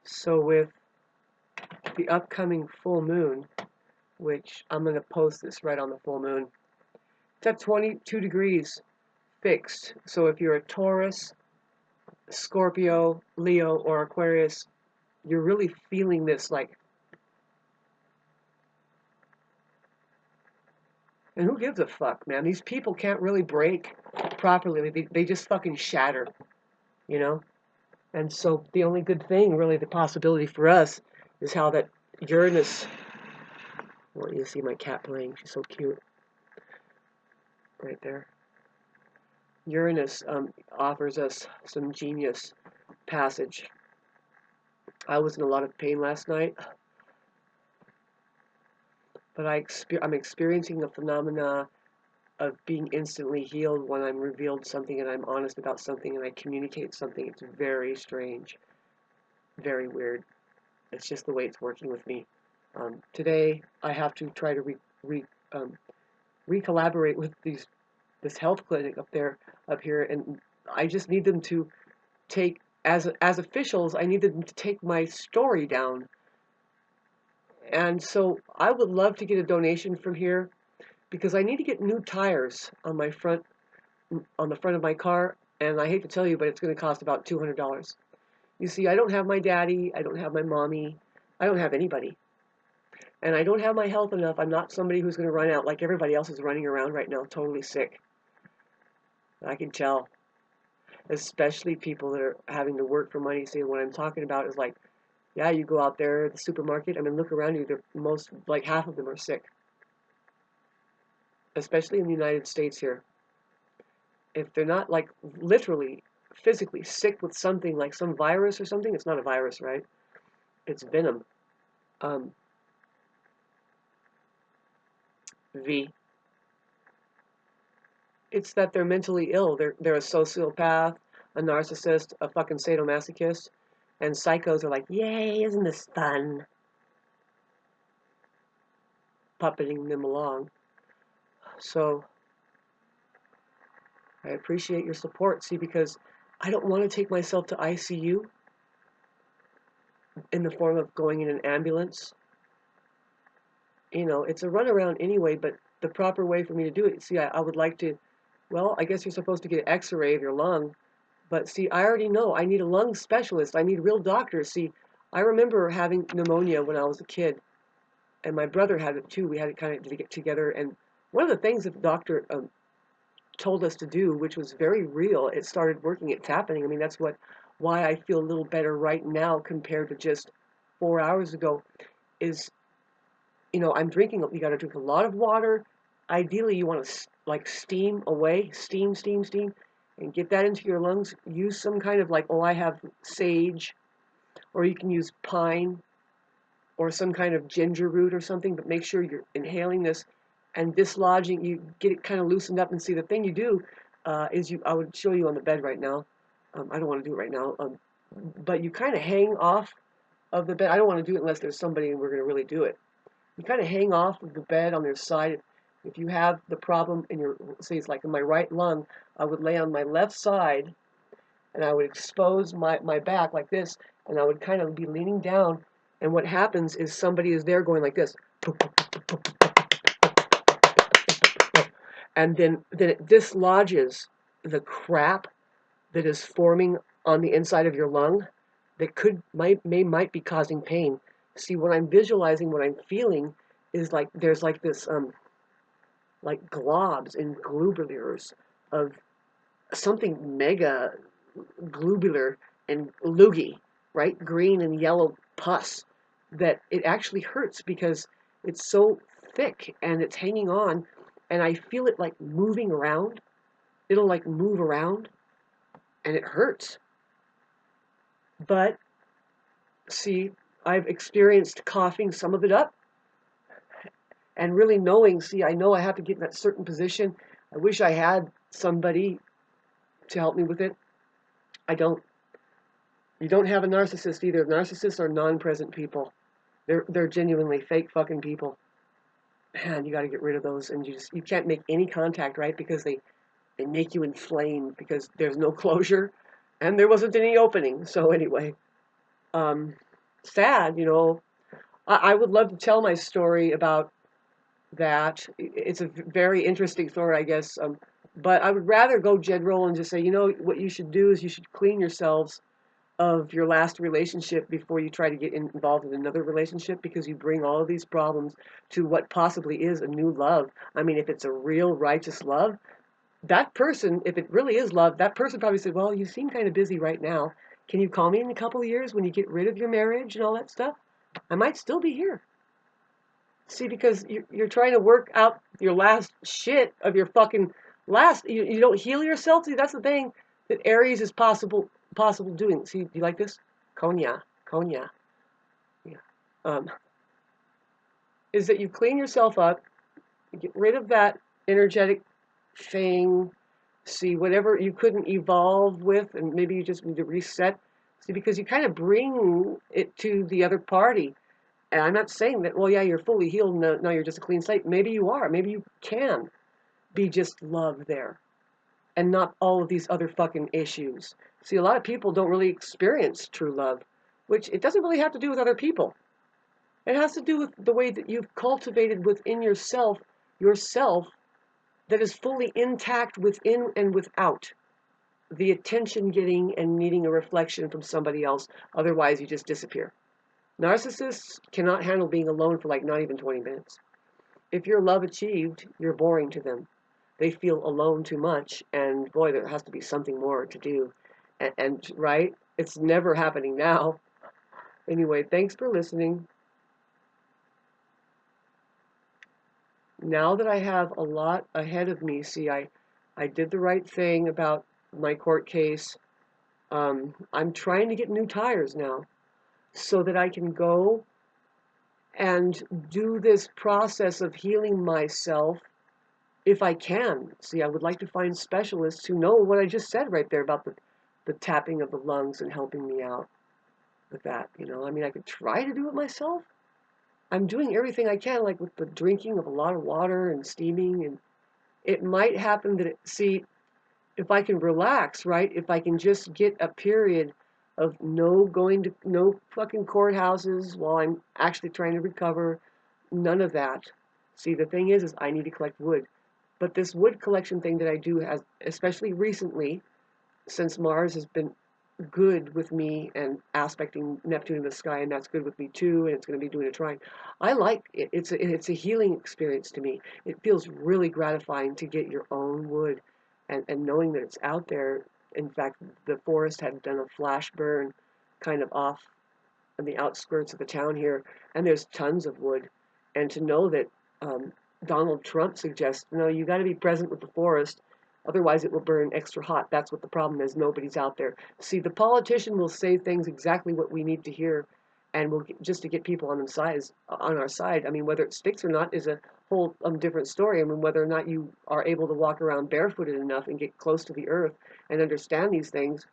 So with the upcoming full moon, which I'm going to post this right on the full moon, it's at 22 degrees fixed. So if you're a Taurus, Scorpio, Leo, or Aquarius, you're really feeling this like, and who gives a fuck, man? These people can't really break properly. They just fucking shatter, you know? And so the only good thing, really, the possibility for us is how that Uranus, I want you to see my cat playing. She's so cute. Right there. Uranus offers us some genius passage. I was in a lot of pain last night, but I'm experiencing the phenomena of being instantly healed when I'm revealed something and I'm honest about something and I communicate something. It's very strange, very weird. It's just the way it's working with me. Today, I have to try to re-collaborate with this health clinic up here, and I just need them to take, as officials, I need them to take my story down. And so I would love to get a donation from here because I need to get new tires on the front of my car, and I hate to tell you, but it's going to cost about $200. You see, I don't have my daddy, I don't have my mommy, I don't have anybody. And I don't have my health enough. I'm not somebody who's going to run out like everybody else is running around right now, totally sick. I can tell, especially people that are having to work for money. See, what I'm talking about is like, yeah, you go out there at the supermarket, I mean, look around you, like half of them are sick, especially in the United States here. If they're not like literally, physically sick with something like some virus or something, it's not a virus, right? It's venom. Um, v. It's that they're mentally ill. They're a sociopath, a narcissist, a fucking sadomasochist, and psychos are like, yay, isn't this fun? Puppeting them along. So I appreciate your support. See, because I don't want to take myself to ICU in the form of going in an ambulance. You know, it's a runaround anyway, but the proper way for me to do it. See, I would like to, well, I guess you're supposed to get an x-ray of your lung. But see, I already know I need a lung specialist. I need real doctors. See, I remember having pneumonia when I was a kid, and my brother had it too. We had it kind of to get together. And one of the things that the doctor told us to do, which was very real, it started working. It's happening. I mean, that's why I feel a little better right now compared to just 4 hours ago. Is, you know, I'm drinking. You got to drink a lot of water. Ideally, you want to like steam away, steam, and get that into your lungs. Use some kind of like, oh, I have sage, or you can use pine, or some kind of ginger root or something. But make sure you're inhaling this and dislodging. You get it kind of loosened up. And see, the thing you do is I would show you on the bed right now. I don't want to do it right now. But you kind of hang off of the bed. I don't want to do it unless there's somebody and we're going to really do it. You kind of hang off of the bed on their side. If you have the problem in your, say it's like in my right lung, I would lay on my left side and I would expose my back like this, and I would kind of be leaning down. And what happens is somebody is there going like this. And then it dislodges the crap that is forming on the inside of your lung that might be causing pain. See, what I'm visualizing, what I'm feeling is like there's like this like globs and globulars of something mega globular and loogie, right? Green and yellow pus that it actually hurts because it's so thick and it's hanging on, and I feel it like moving around. It'll like move around and it hurts. But see, I've experienced coughing some of it up and really knowing, see, I know I have to get in that certain position. I wish I had somebody to help me with it. I don't. You don't have a narcissist either. Narcissists are non-present people. They're genuinely fake fucking people. Man, you got to get rid of those, and you can't make any contact, right? Because they make you inflamed because there's no closure, and there wasn't any opening. So anyway, um, sad, you know. I would love to tell my story about that. It's a very interesting story, I guess. But I would rather go general and just say, you know, what you should do is you should clean yourselves of your last relationship before you try to get involved in another relationship, because you bring all of these problems to what possibly is a new love. I mean, if it's a real righteous love, that person, if it really is love, that person probably said, well, you seem kind of busy right now. Can you call me in a couple of years when you get rid of your marriage and all that stuff? I might still be here. See, because you're trying to work out your last shit of your fucking last. You don't heal yourself. See, that's the thing that Aries is possible doing. See, do you like this? Konya. Yeah. Um, is that you clean yourself up, you get rid of that energetic thing. See, whatever you couldn't evolve with, and maybe you just need to reset. See, because you kind of bring it to the other party. And I'm not saying that, well, yeah, you're fully healed, now you're just a clean slate. Maybe you are. Maybe you can be just love there and not all of these other fucking issues. See, a lot of people don't really experience true love, which it doesn't really have to do with other people. It has to do with the way that you've cultivated within yourself that is fully intact within and without the attention getting and needing a reflection from somebody else. Otherwise, you just disappear. Narcissists cannot handle being alone for like not even 20 minutes. If you're love achieved, you're boring to them. They feel alone too much, and boy, there has to be something more to do. And right, it's never happening now. Anyway, thanks for listening. Now that I have a lot ahead of me, see, I did the right thing about my court case. I'm trying to get new tires now so that I can go and do this process of healing myself if I can. See, I would like to find specialists who know what I just said right there about the tapping of the lungs and helping me out with that. You know, I mean, I could try to do it myself. I'm doing everything I can, like with the drinking of a lot of water and steaming, and it might happen that, see, if I can relax, right? If I can just get a period of no fucking courthouses while I'm actually trying to recover, none of that. See, the thing is I need to collect wood. But this wood collection thing that I do has, especially recently, since Mars has been good with me and aspecting Neptune in the sky, and that's good with me too, and it's going to be doing a trine. I like it. It's a healing experience to me. It feels really gratifying to get your own wood, and knowing that it's out there. In fact, the forest had done a flash burn kind of off on the outskirts of the town here, and there's tons of wood. And to know that um, Donald Trump suggests, no, you got to be present with the forest, otherwise it will burn extra hot. That's what the problem is. Nobody's out there. See, the politician will say things exactly what we need to hear, and we'll just to get people on our side. I mean, whether it sticks or not is a whole different story. I mean, whether or not you are able to walk around barefooted enough and get close to the earth and understand these things.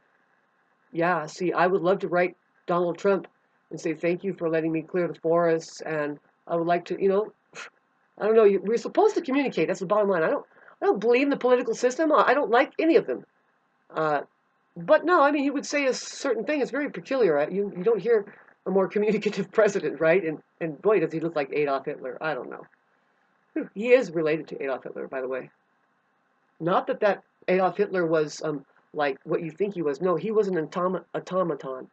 Yeah, see, I would love to write Donald Trump and say thank you for letting me clear the forests, and I would like to, you know, I don't know. We're supposed to communicate. That's the bottom line. I don't believe in the political system. I don't like any of them. Uh, but no, I mean, he would say a certain thing. It's very peculiar. You don't hear a more communicative president, right? And boy, does he look like Adolf Hitler. I don't know. He is related to Adolf Hitler, by the way. Not that Adolf Hitler was like what you think he was. No, he was an automaton.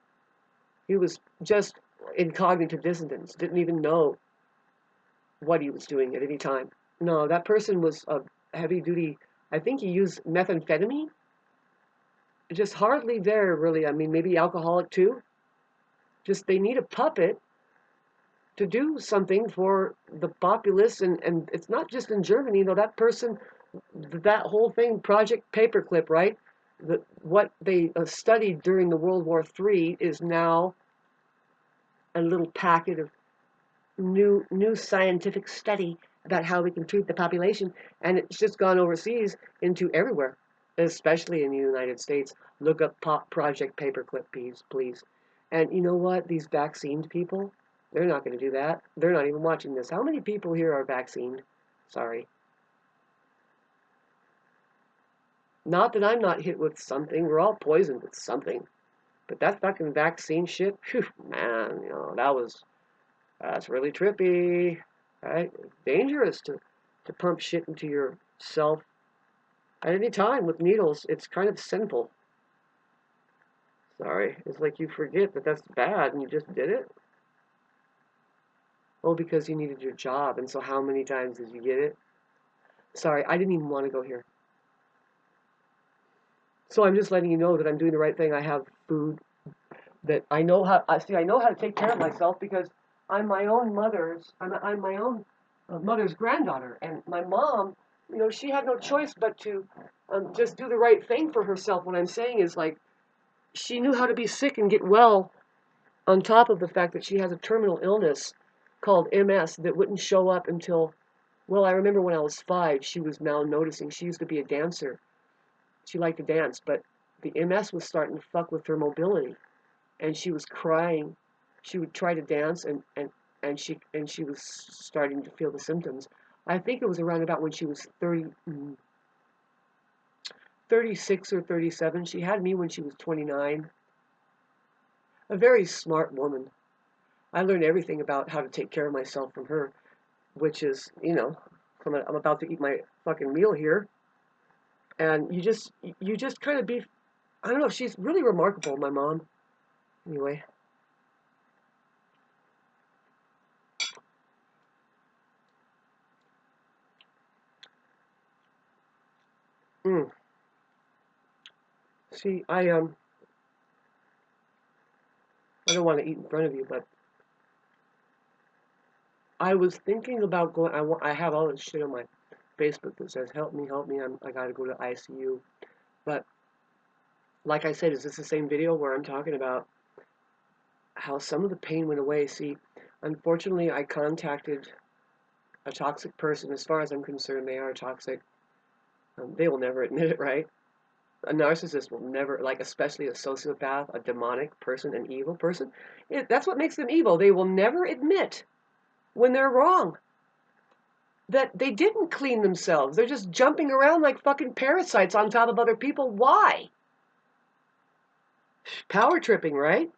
He was just in cognitive dissonance. Didn't even know what he was doing at any time. No, that person was a heavy duty. I think he used methamphetamine. Just hardly there, really. I mean, maybe alcoholic too. Just they need a puppet to do something for the populace, and it's not just in Germany. You know, that person, that whole thing, Project Paperclip, right? What they studied during the World War III is now a little packet of new scientific study about how we can treat the population, and it's just gone overseas into everywhere, especially in the United States. Look up Project Paperclip, please. And you know what? These vaccinated people, they're not going to do that. They're not even watching this. How many people here are vaccinated? Sorry. Not that I'm not hit with something. We're all poisoned with something. But that fucking vaccine shit, whew, man, that's really trippy, right? It's dangerous to pump shit into yourself at any time with needles. It's kind of sinful. Sorry, it's like you forget that that's bad and you just did it. Oh, because you needed your job, and so how many times did you get it? Sorry, I didn't even want to go here. So I'm just letting you know that I'm doing the right thing. I have food that I know how. I know how to take care of myself because I'm my own mother's granddaughter, and my mom, she had no choice but to just do the right thing for herself. What I'm saying is like she knew how to be sick and get well. On top of the fact that she has a terminal illness called MS that wouldn't show up until, well, I remember when I was 5, she was now noticing. She used to be a dancer. She liked to dance, but the MS was starting to fuck with her mobility, and she was crying. She would try to dance, and she was starting to feel the symptoms. I think it was around about when she was 36 or 37. She had me when she was 29. A very smart woman. I learned everything about how to take care of myself from her, which is, I'm about to eat my fucking meal here, and you just kind of be, I don't know, she's really remarkable, my mom. Anyway, mm. See, I don't want to eat in front of you, but I was thinking about going. I have all this shit on my Facebook that says help me, I gotta go to ICU." But like I said, is this the same video where I'm talking about how some of the pain went away? See, unfortunately, I contacted a toxic person. As far as I'm concerned, they are toxic. They will never admit it, right? A narcissist will never, like, especially a sociopath, a demonic person, an evil person. That's what makes them evil. They will never admit when they're wrong, that they didn't clean themselves. They're just jumping around like fucking parasites on top of other people. Why? Power tripping, right?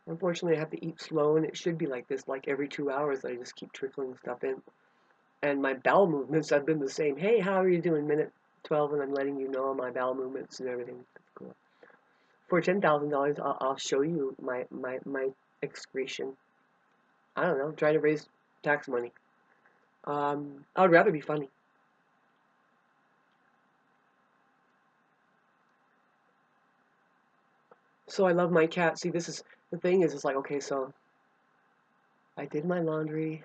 Unfortunately, I have to eat slow, and it should be like this, like every 2 hours. I just keep trickling stuff in. And my bowel movements have been the same. Hey, how are you doing? Minute 12, and I'm letting you know my bowel movements and everything. That's cool. For $10,000, I'll show you my excretion. I don't know. Try to raise tax money. I would rather be funny. So I love my cat. See, this is the thing is, it's like, okay, so I did my laundry.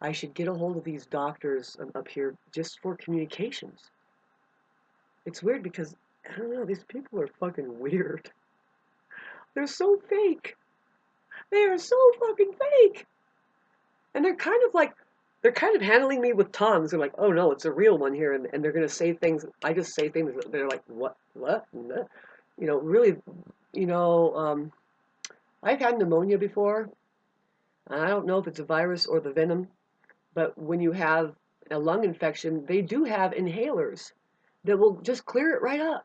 I should get a hold of these doctors up here just for communications. It's weird because, I don't know, these people are fucking weird. They're so fake. They are so fucking fake. And they're kind of handling me with tongues. They're like, oh no, it's a real one here. And they're going to say things. I just say things. They're like, what? No. Really, you know, um, I've had pneumonia before. And I don't know if it's a virus or the venom, but when you have a lung infection, they do have inhalers that will just clear it right up.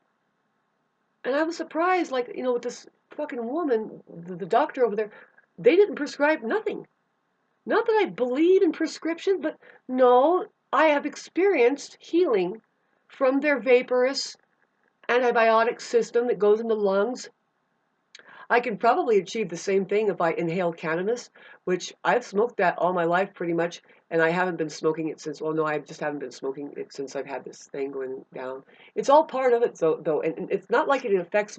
And I was surprised, like, with this fucking woman, the doctor over there, they didn't prescribe nothing. Not that I believe in prescription, but no, I have experienced healing from their vaporous antibiotic system that goes in the lungs. I could probably achieve the same thing if I inhale cannabis, which I've smoked that all my life pretty much, and I haven't been smoking it since, well, no, I just haven't been smoking it since I've had this thing going down. It's all part of it, though, and it's not like it affects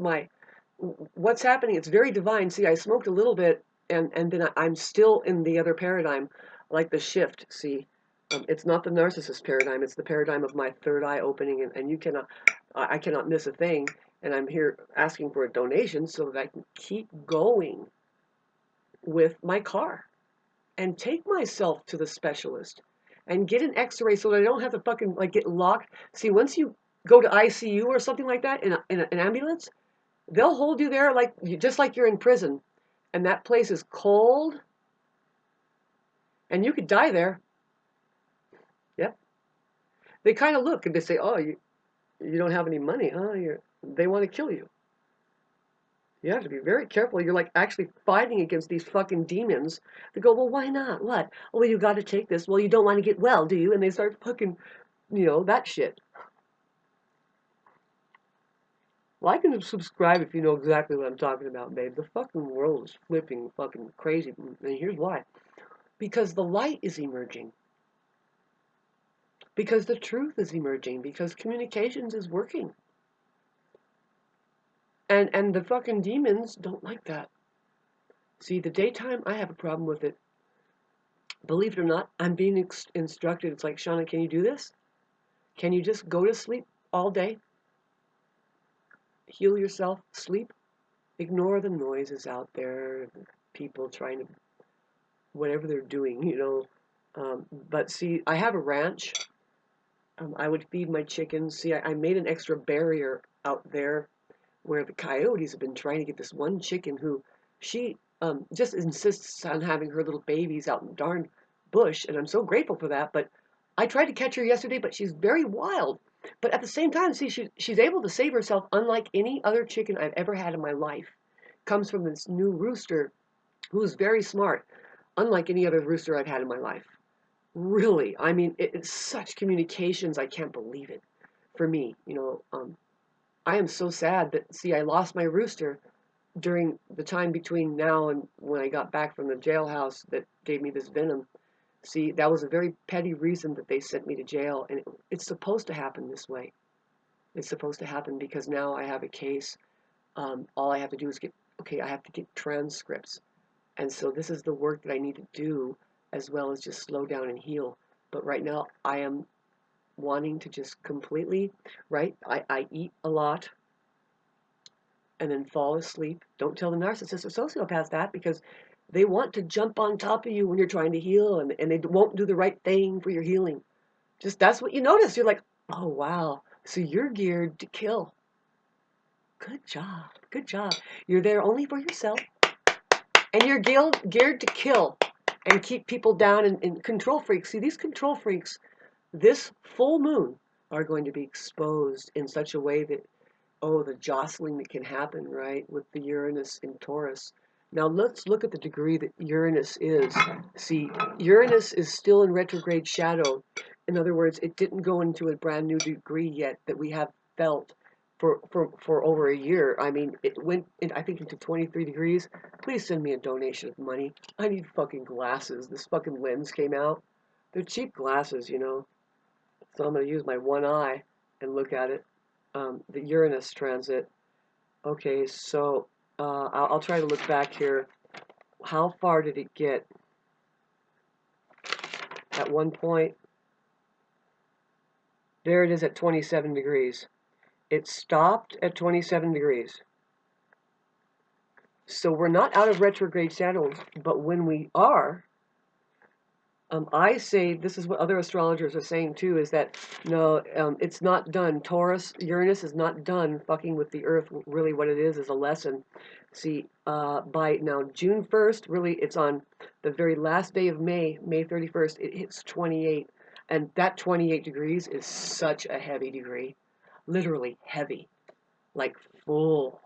what's happening. It's very divine. See, I smoked a little bit, and then I'm still in the other paradigm, like the shift, see. It's not the narcissist paradigm, it's the paradigm of my third eye opening, and I cannot miss a thing. And I'm here asking for a donation so that I can keep going with my car and take myself to the specialist and get an x-ray so that I don't have to fucking like get locked. See, once you go to ICU or something like that in an ambulance, they'll hold you there just like you're in prison. And that place is cold and you could die there. Yep. They kind of look and they say, "Oh, you don't have any money, huh? They want to kill you." You have to be very careful. You're like actually fighting against these fucking demons. They go, "Well, why not? What? Oh, well, you got to take this. Well, you don't want to get well, do you?" And they start fucking, that shit. Like and subscribe if you know exactly what I'm talking about, babe. The fucking world is flipping fucking crazy. And here's why. Because the light is emerging. Because the truth is emerging. Because communications is working. And the fucking demons don't like that. See, the daytime, I have a problem with it. Believe it or not, I'm being instructed. It's like, Shauna, can you do this? Can you just go to sleep all day? Heal yourself, sleep? Ignore the noises out there, people trying to, whatever they're doing. But see, I have a ranch. I would feed my chickens. See, I made an extra barrier out there where the coyotes have been trying to get this one chicken who she just insists on having her little babies out in the darn bush, and I'm so grateful for that. But I tried to catch her yesterday, but she's very wild. But at the same time, see, she's able to save herself unlike any other chicken I've ever had in my life. Comes from this new rooster who's very smart, unlike any other rooster I've had in my life. Really, I mean, it's such communications, I can't believe it. For me, I am so sad that, see, I lost my rooster during the time between now and when I got back from the jailhouse that gave me this venom. See, that was a very petty reason that they sent me to jail, and it's supposed to happen this way. It's supposed to happen because now I have a case. All I have to do is I have to get transcripts. And so this is the work that I need to do as well as just slow down and heal. But right now I am wanting to just completely, right? I eat a lot and then fall asleep. Don't tell the narcissist or sociopath that because they want to jump on top of you when you're trying to heal and they won't do the right thing for your healing. Just that's what you notice. You're like, oh, wow. So you're geared to kill. Good job. Good job. You're there only for yourself and you're geared to kill and keep people down and control freaks. See, these control freaks, this full moon, are going to be exposed in such a way that, oh, the jostling that can happen, right, with the Uranus in Taurus. Now let's look at the degree that Uranus is. See, Uranus is still in retrograde shadow. In other words, it didn't go into a brand new degree yet that we have felt for over a year. I mean, it went, I think, into 23 degrees. Please send me a donation of money. I need fucking glasses. This fucking lens came out. They're cheap glasses. So I'm going to use my one eye and look at it. The Uranus transit. Okay, so I'll try to look back here. How far did it get? At one point, there it is at 27 degrees. It stopped at 27 degrees. So we're not out of retrograde shadows, but when we are, I say, this is what other astrologers are saying too, is that no, it's not done. Taurus, Uranus is not done fucking with the Earth. Really, what it is a lesson. See, by now June 1st, really, it's on the very last day of May, May 31st, it hits 28. And that 28 degrees is such a heavy degree. Literally heavy. Like full.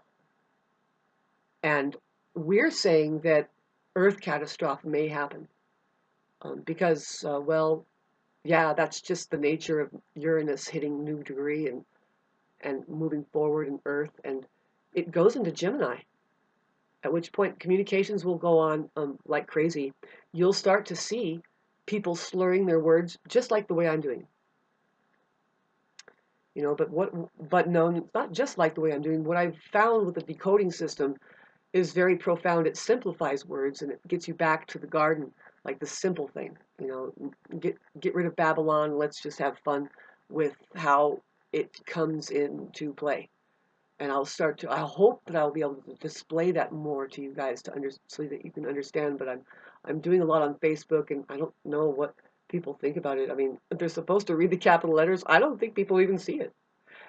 And we're saying that Earth catastrophe may happen. Because, well, yeah, that's just the nature of Uranus hitting new degree and moving forward in Earth, and it goes into Gemini. At which point communications will go on like crazy. You'll start to see people slurring their words just like the way I'm doing. But no, it's not just like the way I'm doing. What I've found with the decoding system is very profound. It simplifies words and it gets you back to the garden, like the simple thing. Get rid of Babylon. Let's just have fun with how it comes into play. And I hope that I'll be able to display that more to you guys so that you can understand. But I'm doing a lot on Facebook, and I don't know what people think about it. I mean, if they're supposed to read the capital letters, I don't think people even see it.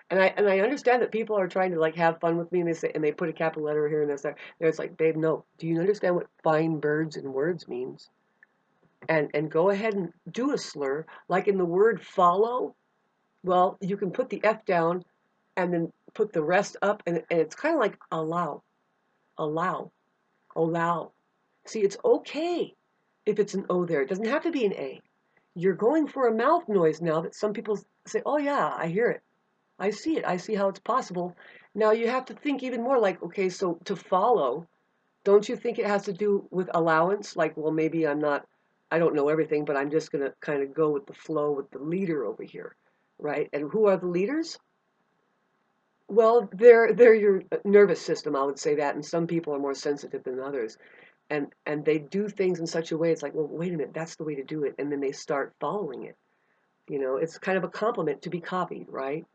And I understand that people are trying to like have fun with me, and they put a capital letter here and there. It's like, babe, no. Do you understand what fine birds and words means? And go ahead and do a slur, like in the word follow. Well, you can put the F down and then put the rest up, and it's kind of like allow, allow, allow. See, it's okay if it's an O there. It doesn't have to be an A. You're going for a mouth noise now that some people say, oh, yeah, I hear it. I see it. I see how it's possible. Now you have to think even more like, okay, so to follow, don't you think it has to do with allowance? Like, well, maybe I don't know everything, but I'm just going to kind of go with the flow with the leader over here, right? And who are the leaders? Well, they're your nervous system, I would say that, and some people are more sensitive than others. And they do things in such a way it's like, well, wait a minute, that's the way to do it, and then they start following it. It's kind of a compliment to be copied, right?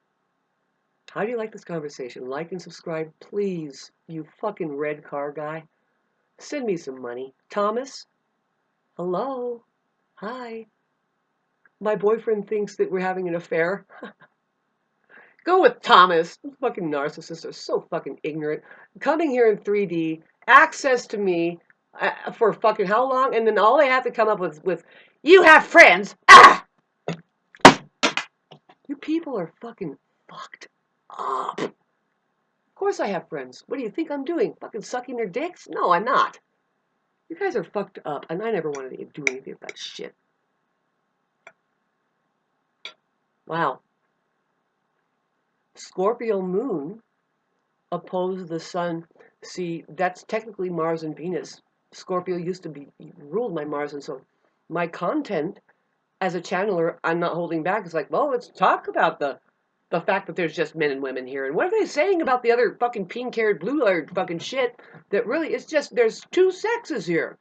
How do you like this conversation? Like and subscribe, please, you fucking red car guy. Send me some money. Thomas? Hello? Hi. My boyfriend thinks that we're having an affair. Go with Thomas. Fucking narcissists are so fucking ignorant. Coming here in 3D, access to me for fucking how long? And then all they have to come up with you have friends. Ah! You people are fucking fucked up. Of course I have friends. What do you think I'm doing? Fucking sucking their dicks? No, I'm not. You guys are fucked up, and I never wanted to do anything of that shit. Wow. Scorpio moon opposed the sun. See, that's technically Mars and Venus. Scorpio used to be ruled by Mars, and so my content as a channeler, I'm not holding back. It's like, well, let's talk about the fact that there's just men and women here, and what are they saying about the other fucking pink-haired, blue-haired fucking shit? That really, it's just there's two sexes here,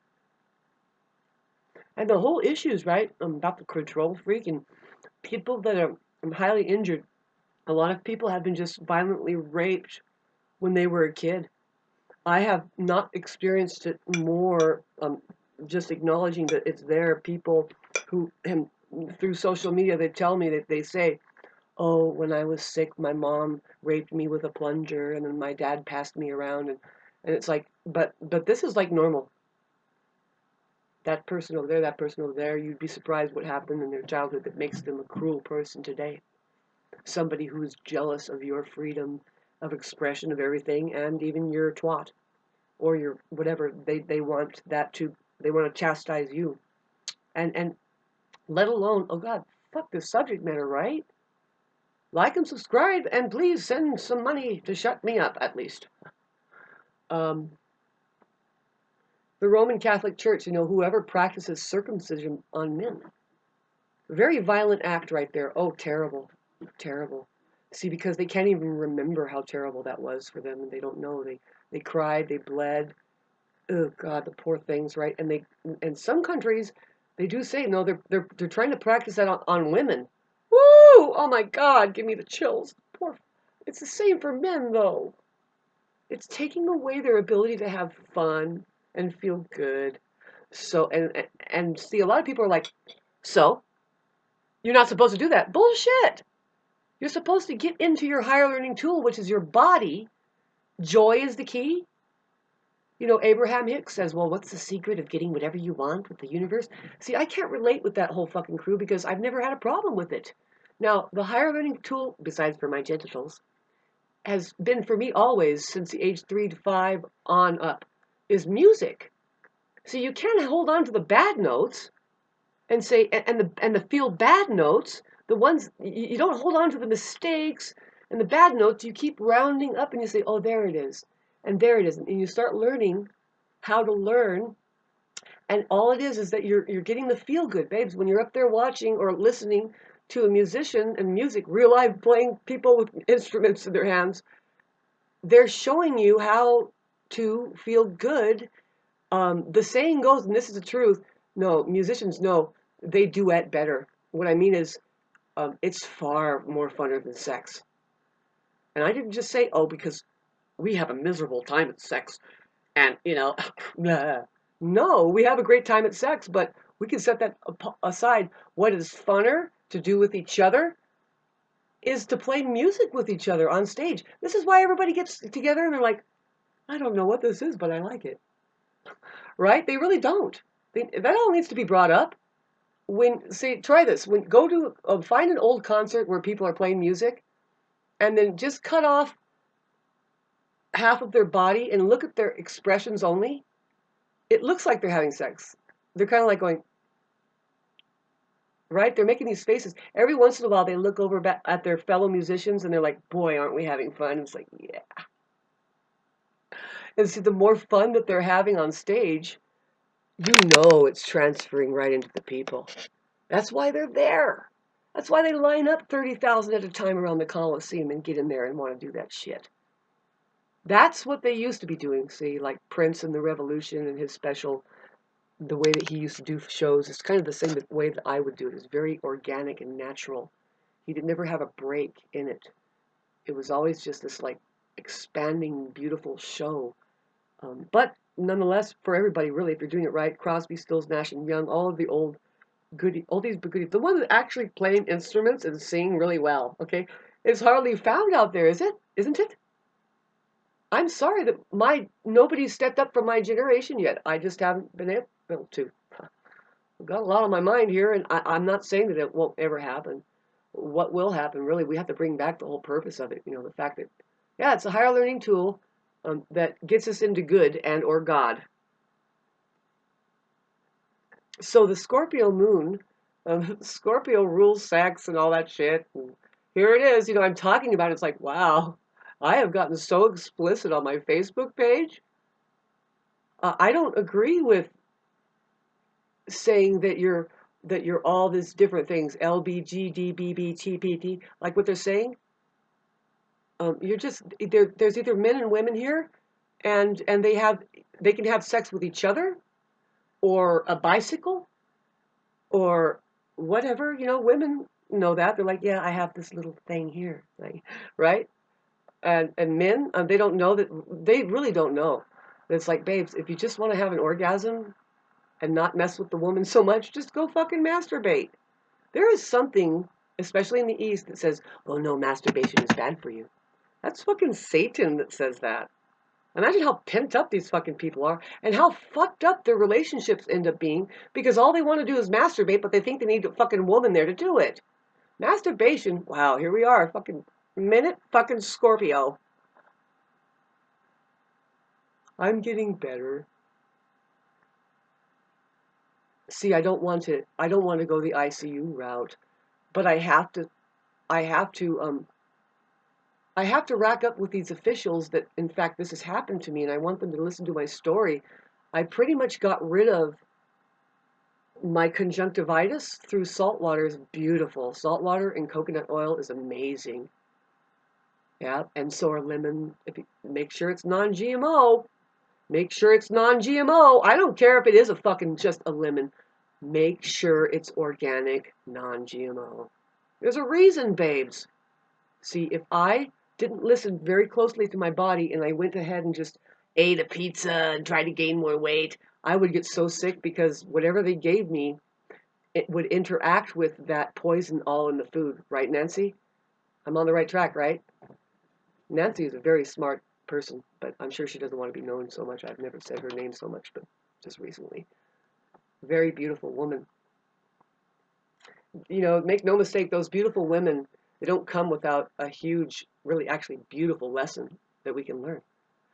and the whole issues, right? About the control freak and people that are highly injured. A lot of people have been just violently raped when they were a kid. I have not experienced it more, just acknowledging that it's there. People who, and through social media, they tell me that they say, oh, when I was sick, my mom raped me with a plunger, and then my dad passed me around, and it's like, but this is like normal. That person over there, that person over there, you'd be surprised what happened in their childhood that makes them a cruel person today. Somebody who is jealous of your freedom of expression of everything, and even your twat or your whatever. They want that to, they want to chastise you, and let alone, oh God, fuck this subject matter, right? Like and subscribe, and please send some money to shut me up at least. Um, the Roman Catholic Church, whoever practices circumcision on men, very violent act right there. Oh, terrible, terrible. See, because they can't even remember how terrible that was for them, and they don't know. They cried, they bled. Oh God, the poor things, right? And in some countries, they do say no. They're trying to practice that on women. Woo! Oh my God, give me the chills. Poor. It's the same for men though. It's taking away their ability to have fun and feel good. So and see, a lot of people are like, so you're not supposed to do that. Bullshit. You're supposed to get into your higher learning tool, which is your body. Joy is the key. Abraham Hicks says, well, what's the secret of getting whatever you want with the universe? See, I can't relate with that whole fucking crew because I've never had a problem with it. Now, the higher learning tool, besides for my genitals, has been for me always since the age 3 to 5 on up, is music. So you can't hold on to the bad notes and say, and the feel bad notes, the ones, you don't hold on to the mistakes and the bad notes, you keep rounding up and you say, oh, there it is. And there it is. And you start learning how to learn. And all it is that you're getting the feel good, babes. When you're up there watching or listening to a musician and music, real live playing people with instruments in their hands, they're showing you how to feel good. The saying goes, and this is the truth, no, musicians know they duet better. What I mean is, it's far more funner than sex. And I didn't just say, oh, because we have a miserable time at sex. And, no, we have a great time at sex, but we can set that aside. What is funner to do with each other is to play music with each other on stage. This is why everybody gets together and they're like, I don't know what this is, but I like it. Right? They really don't. That all needs to be brought up. See, try this. Go to find an old concert where people are playing music, and then just cut off half of their body and look at their expressions only. It looks like they're having sex. They're kind of like going, right? They're making these faces. Every once in a while, they look over at their fellow musicians and they're like, boy, aren't we having fun? It's like, yeah. And see, the more fun that they're having on stage, it's transferring right into the people. That's why they're there. That's why they line up 30,000 at a time around the Coliseum and get in there and want to do that shit. That's what they used to be doing, see, like Prince and the Revolution and his special, the way that he used to do shows. It's kind of the same way that I would do it. It's very organic and natural. He did never have a break in it. It was always just this like expanding, beautiful show. But nonetheless, for everybody, really, if you're doing it right, Crosby, Stills, Nash and Young, all of the old goody, all these goodies, the ones that actually playing instruments and sing really well, okay, is hardly found out there, is it? Isn't it? I'm sorry that nobody's stepped up from my generation yet. I just haven't been able to. I've got a lot on my mind here, and I'm not saying that it won't ever happen. What will happen, really, we have to bring back the whole purpose of it. The fact that, yeah, it's a higher learning tool that gets us into good and or God. So the Scorpio moon, Scorpio rules sex and all that shit. And here it is. I'm talking about it. It's like, wow, I have gotten so explicit on my Facebook page. I don't agree with saying that you're all these different things, LBGDBBTPT, like what they're saying. You're just there's either men and women here, and they can have sex with each other, or a bicycle, or whatever. Women know that. They're like, yeah, I have this little thing here, like, right? And men, they don't know that. They really don't know. It's like, babes, if you just want to have an orgasm and not mess with the woman so much, just go fucking masturbate. There is something, especially in the East, that says, oh no, masturbation is bad for you. That's fucking Satan that says that. Imagine how pent up these fucking people are and how fucked up their relationships end up being because all they want to do is masturbate, but they think they need a fucking woman there to do it. Masturbation, wow, here we are, fucking minute fucking Scorpio. I'm getting better. See, I don't want to go the ICU route, but I have to rack up with these officials that, in fact, this has happened to me, and I want them to listen to my story. I pretty much got rid of my conjunctivitis through salt water. Is beautiful. Salt water and coconut oil is amazing. Yeah, and so are lemon. If you make sure it's non-GMO. Make sure it's non-GMO. I don't care if it is a fucking just a lemon. Make sure it's organic, non-GMO. There's a reason, babes. See, if I didn't listen very closely to my body and I went ahead and just ate a pizza and tried to gain more weight, I would get so sick because whatever they gave me, it would interact with that poison all in the food. Right, Nancy? I'm on the right track, right? Nancy is a very smart person, but I'm sure she doesn't want to be known so much. I've never said her name so much, but just recently. Very beautiful woman. Make no mistake, those beautiful women, they don't come without a huge, really actually beautiful lesson that we can learn.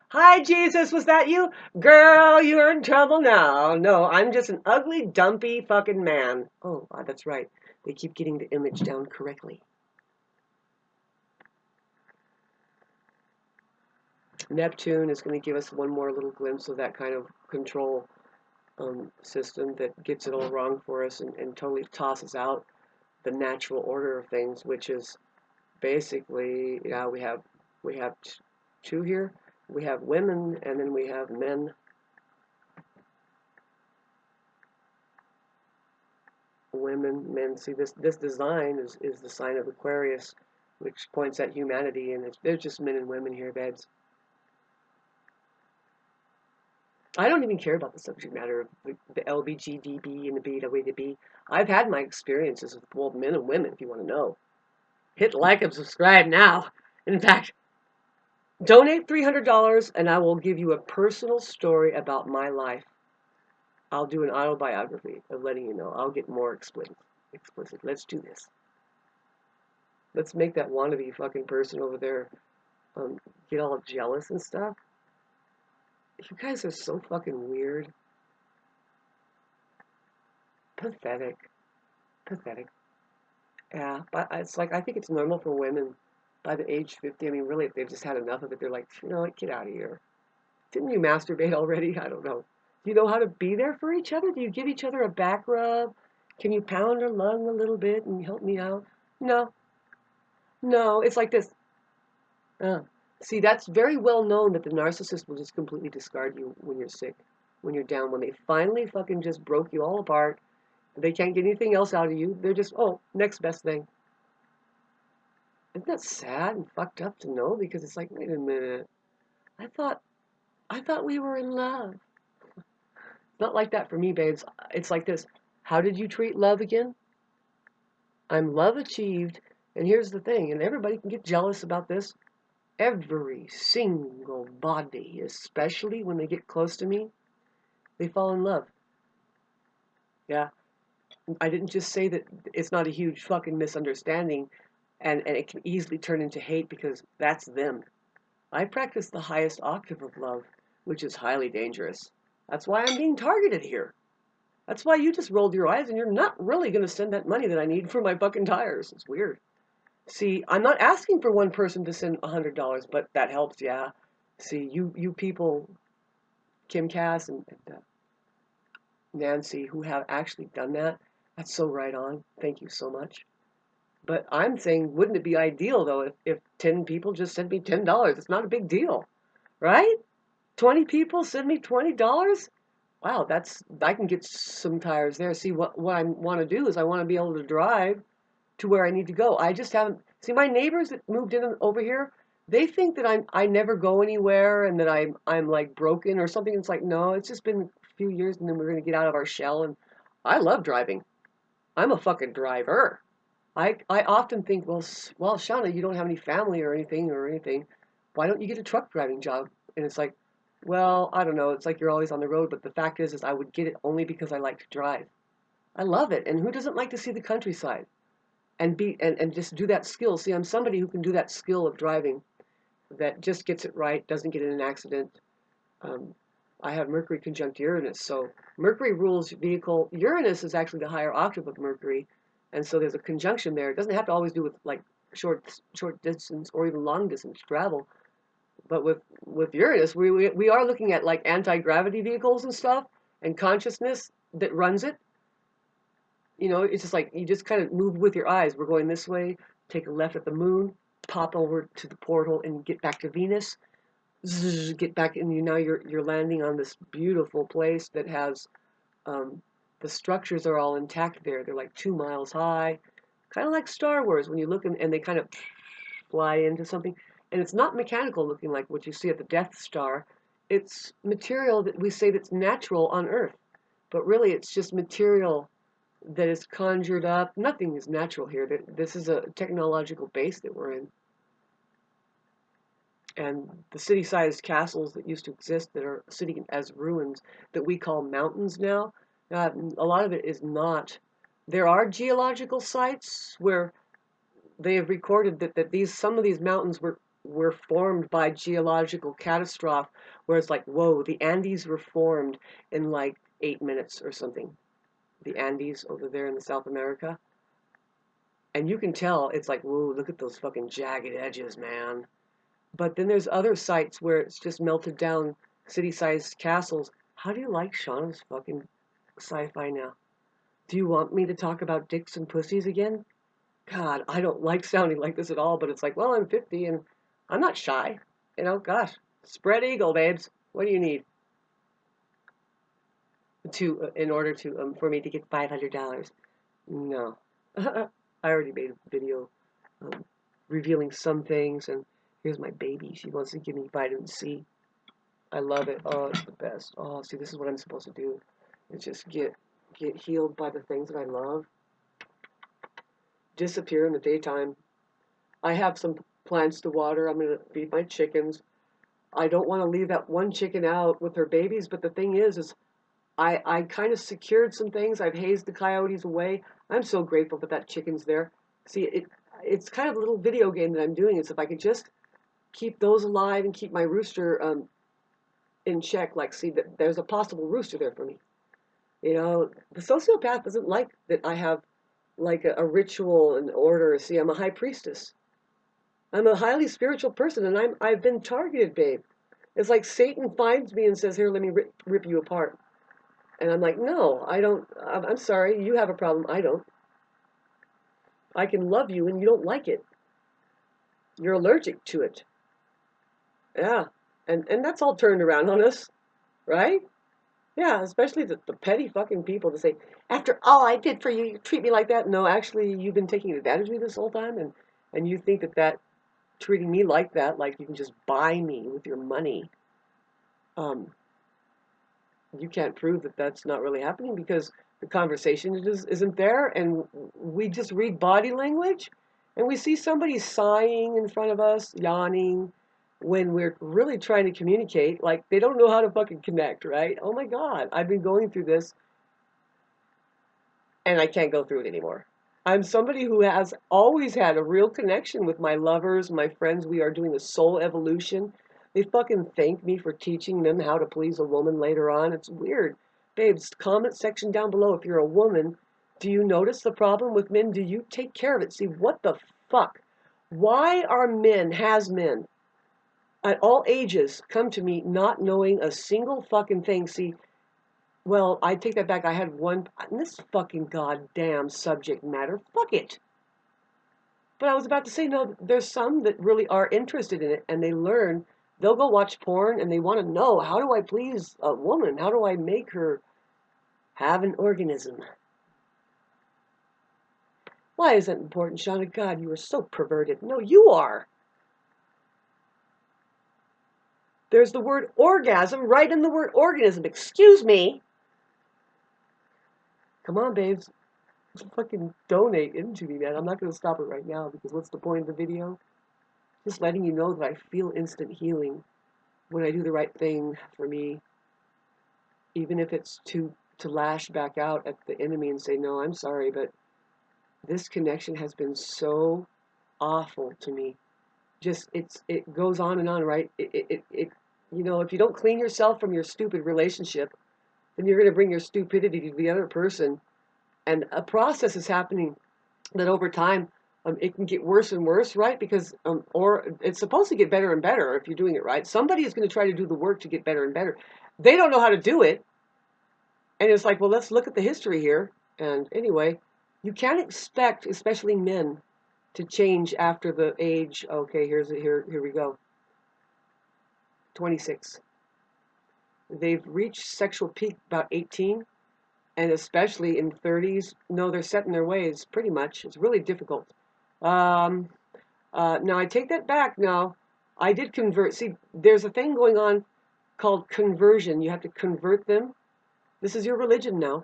Hi, Jesus, was that you? Girl, you're in trouble now. No, I'm just an ugly, dumpy fucking man. Oh, that's right. They keep getting the image down correctly. Neptune is going to give us one more little glimpse of that kind of control system that gets it all wrong for us and totally tosses out the natural order of things, which is basically, we have two here. We have women, and then we have men. Women, men. See, this design is the sign of Aquarius, which points at humanity, and there's just men and women here, babes. I don't even care about the subject matter of the LBGDB and the BWB. I've had my experiences with both men and women, if you want to know. Hit like and subscribe now. In fact, donate $300 and I will give you a personal story about my life. I'll do an autobiography of letting you know. I'll get more explicit. Let's do this. Let's make that wannabe fucking person over there um, get all jealous and stuff. You guys are so fucking weird. Pathetic. Pathetic. Yeah, but it's like, I think it's normal for women by the age 50. I mean, really, if they've just had enough of it, they're like, you know what, get out of here. Didn't you masturbate already? I don't know. Do you know how to be there for each other? Do you give each other a back rub? Can you pound her lung a little bit and help me out? No, no, it's like this. Uh, See, that's very well known that the narcissist will just completely discard you when you're sick, when you're down, when they finally fucking just broke you all apart. They can't get anything else out of you. They're just, oh, next best thing. Isn't that sad and fucked up to know? Because it's like, wait a minute. I thought I thought we were in love. It's not like that for me, babes. It's like this. How did you treat love again? I'm love achieved. And here's the thing, and everybody can get jealous about this. Every single body, especially when they get close to me, they fall in love. Yeah. I didn't just say that it's not a huge fucking misunderstanding and it can easily turn into hate because that's them. I practice the highest octave of love, which is highly dangerous. That's why I'm being targeted here. That's why you just rolled your eyes and you're not really going to send that money that I need for my fucking tires. It's weird. See, I'm not asking for one person to send $100, but that helps, yeah. See, you people, Kim Cass and Nancy, who have actually done that, that's so right on. Thank you so much. But I'm saying, wouldn't it be ideal, though, if 10 people just sent me $10? It's not a big deal, right? 20 people send me $20? Wow, I can get some tires there. See, what I want to do is I want to be able to drive to where I need to go. I just haven't. See, my neighbors that moved in over here, they think that I never go anywhere and that I'm like broken or something. It's like, no, it's just been a few years and then we're gonna get out of our shell. And I love driving. I'm a fucking driver. I often think, well, Shauna, you don't have any family or anything. Why don't you get a truck driving job? And it's like, well, I don't know. It's like you're always on the road, but the fact is I would get it only because I like to drive. I love it. And who doesn't like to see the countryside and and just do that skill? See, I'm somebody who can do that skill of driving that just gets it right, doesn't get in an accident. Um, I have Mercury conjunct Uranus, so Mercury rules vehicle. Uranus is actually the higher octave of Mercury, and so there's a conjunction there. It doesn't have to always do with like short distance or even long distance travel, but with Uranus, we are looking at like anti-gravity vehicles and stuff, and consciousness that runs it. You know, it's just like you just kind of move with your eyes. We're going this way, take a left at the moon, pop over to the portal, and get back to Venus. Zzz, get back, and now you're landing on this beautiful place that has um, the structures are all intact there. They're like 2 miles high, kind of like Star Wars when you look and they kind of fly into something. And it's not mechanical looking like what you see at the Death Star. It's material that we say that's natural on Earth, but really it's just material that is conjured up. Nothing is natural here. This is a technological base that we're in. And the city-sized castles that used to exist that are sitting as ruins that we call mountains now, a lot of it is not. There are geological sites where they have recorded that some of these mountains were formed by geological catastrophe, where it's like, whoa, the Andes were formed in like 8 minutes or something. The Andes over there in the South America. And you can tell it's like, whoa, look at those fucking jagged edges, man. But then there's other sites where it's just melted down city-sized castles. How do you like Shauna's fucking sci-fi now? Do you want me to talk about dicks and pussies again? God, I don't like sounding like this at all, but it's like, well, I'm 50 and I'm not shy. You know, gosh, spread eagle, babes. What do you need in order to for me to get $500? No, I already made a video um, revealing some things, and here's my baby. She wants to give me vitamin C. I love it. Oh, it's the best. Oh, see, this is what I'm supposed to do. Is just get healed by the things that I love. Disappear in the daytime. I have some plants to water. I'm gonna feed my chickens. I don't want to leave that one chicken out with her babies, but the thing is I kind of secured some things. I've hazed the coyotes away. I'm so grateful that that chicken's there. See, it's kind of a little video game that I'm doing. Is if I could just keep those alive and keep my rooster in check. Like, see that there's a possible rooster there for me. You know, the sociopath doesn't like that I have like a ritual and order. See, I'm a high priestess. I'm a highly spiritual person, and I've been targeted, babe. It's like Satan finds me and says, "Here, let me rip you apart." And I'm like, "No, I don't. I'm sorry. You have a problem. I don't. I can love you, and you don't like it. You're allergic to it." Yeah, and that's all turned around on us, right? Yeah, especially the petty fucking people that say, "After all I did for you, you treat me like that." No, actually, you've been taking advantage of me this whole time, and you think that treating me like that, like you can just buy me with your money. Um, you can't prove that that's not really happening because the conversation isn't there, and we just read body language, and we see somebody sighing in front of us, yawning, when we're really trying to communicate. Like they don't know how to fucking connect, right? Oh my God, I've been going through this, and I can't go through it anymore. I'm somebody who has always had a real connection with my lovers, my friends. We are doing a soul evolution. They fucking thank me for teaching them how to please a woman later on. It's weird. Babes, comment section down below if you're a woman. Do you notice the problem with men? Do you take care of it? See, what the fuck? Why are men at all ages come to me not knowing a single fucking thing? See, well, I take that back. I had one, this fucking goddamn subject matter. Fuck it. But I was about to say, no, there's some that really are interested in it and they learn. They'll go watch porn and they want to know, how do I please a woman? How do I make her have an organism? Why is that important, Shauna? God, you are so perverted. No, you are. There's the word orgasm right in the word organism. Excuse me. Come on, babes. Fucking donate into me, man. I'm not going to stop it right now because what's the point of the video? Just letting you know that I feel instant healing when I do the right thing for me, even if it's to lash back out at the enemy and say, no, I'm sorry, but this connection has been so awful to me. Just it goes on, right? You know, if you don't clean yourself from your stupid relationship, then you're going to bring your stupidity to the other person, and a process is happening that over time it can get worse and worse, right? Because or it's supposed to get better and better if you're doing it right. Somebody is going to try to do the work to get better and better. They don't know how to do it, and it's like, well, let's look at the history here. And anyway, you can't expect, especially men, to change after the age. Okay, here we go. 26. They've reached sexual peak about 18, and especially in 30s. No, they're set in their ways pretty much. It's really difficult. Um, now I take that back. Now I did convert. See, there's a thing going on called conversion. You have to convert them. This is your religion now.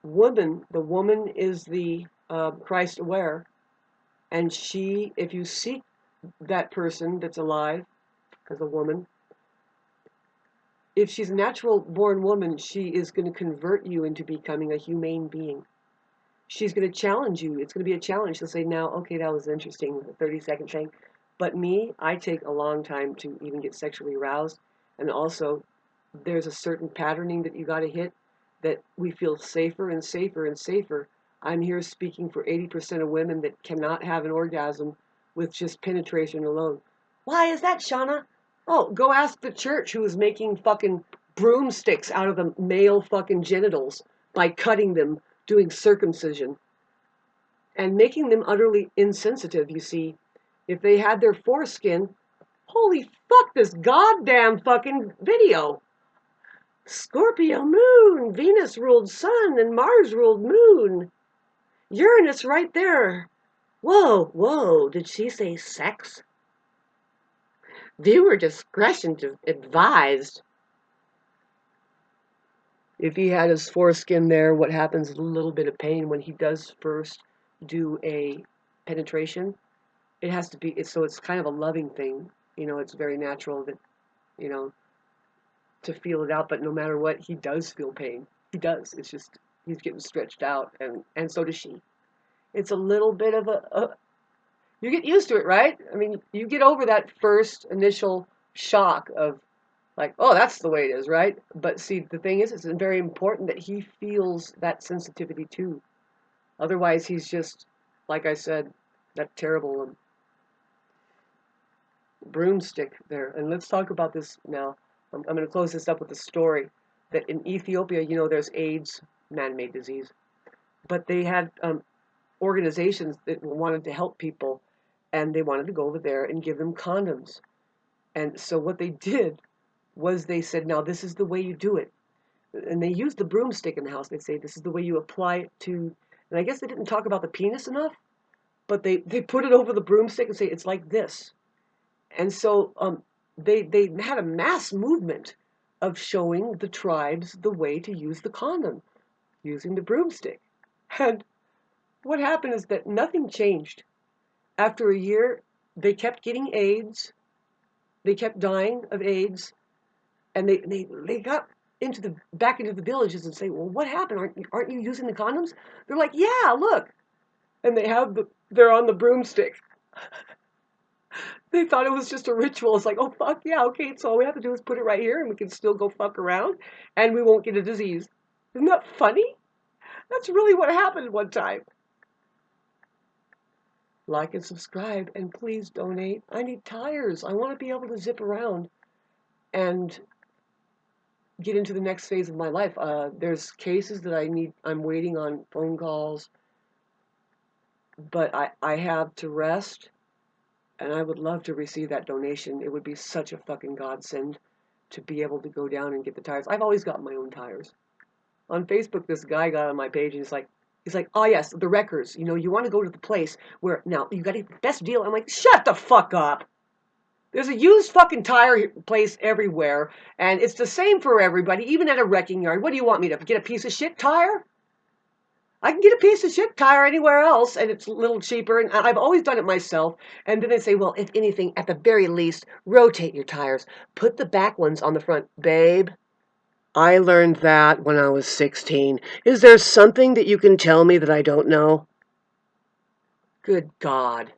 The woman is the Christ aware, and she, if you seek that person that's alive as a woman, if she's a natural born woman, she is going to convert you into becoming a humane being. She's going to challenge you. It's going to be a challenge. She'll say, now, okay, that was interesting, the 30-second thing. But me, I take a long time to even get sexually aroused. And also, there's a certain patterning that you got to hit that we feel safer and safer and safer. I'm here speaking for 80% of women that cannot have an orgasm with just penetration alone. Why is that, Shauna? Oh, go ask the church who is making fucking broomsticks out of the male fucking genitals by cutting them, doing circumcision, and making them utterly insensitive, you see. If they had their foreskin, holy fuck, this goddamn fucking video. Scorpio moon, Venus ruled sun, and Mars ruled moon. Uranus right there. Whoa, did she say sex? Viewer discretion advised. If he had his foreskin there, what happens is a little bit of pain when he does first do a penetration. It has to be, so it's kind of a loving thing. You know, it's very natural that, you know, to feel it out, but no matter what, he does feel pain. He does. It's just he's getting stretched out, and so does she. It's a little bit of a you get used to it, right? I mean, you get over that first initial shock of like, oh, that's the way it is, right? But see, the thing is, it's very important that he feels that sensitivity too. Otherwise, he's just, like I said, that terrible broomstick there. And let's talk about this now. I'm going to close this up with a story that in Ethiopia, there's AIDS, man-made disease, but they had organizations that wanted to help people, and they wanted to go over there and give them condoms. And so what they did was they said, now this is the way you do it. And they used the broomstick in the house. They say this is the way you apply it to, and I guess they didn't talk about the penis enough, but they put it over the broomstick and say it's like this. And so they had a mass movement of showing the tribes the way to use the condom using the broomstick. And what happened is that nothing changed. After a year, they kept getting AIDS. They kept dying of AIDS, and they got back into the villages and say, well, what happened? Aren't you using the condoms? They're like, yeah, look, and they're on the broomstick. They thought it was just a ritual. It's like, oh fuck yeah, okay, so all we have to do is put it right here, and we can still go fuck around, and we won't get a disease. Isn't that funny? That's really what happened one time. Like and subscribe, and please donate. I need tires. I want to be able to zip around and get into the next phase of my life. There's cases that I'm waiting on phone calls, but I have to rest, and I would love to receive that donation. It would be such a fucking godsend to be able to go down and get the tires. I've always got my own tires. On Facebook, this guy got on my page and he's like, oh yes, the wreckers. You want to go to the place where now you got the best deal. I'm like, shut the fuck up. There's a used fucking tire place everywhere, and it's the same for everybody, even at a wrecking yard. What do you want me to get a piece of shit tire? I can get a piece of shit tire anywhere else, and it's a little cheaper, and I've always done it myself. And then they say, well, if anything, at the very least, rotate your tires. Put the back ones on the front. Babe, I learned that when I was 16. Is there something that you can tell me that I don't know? Good God.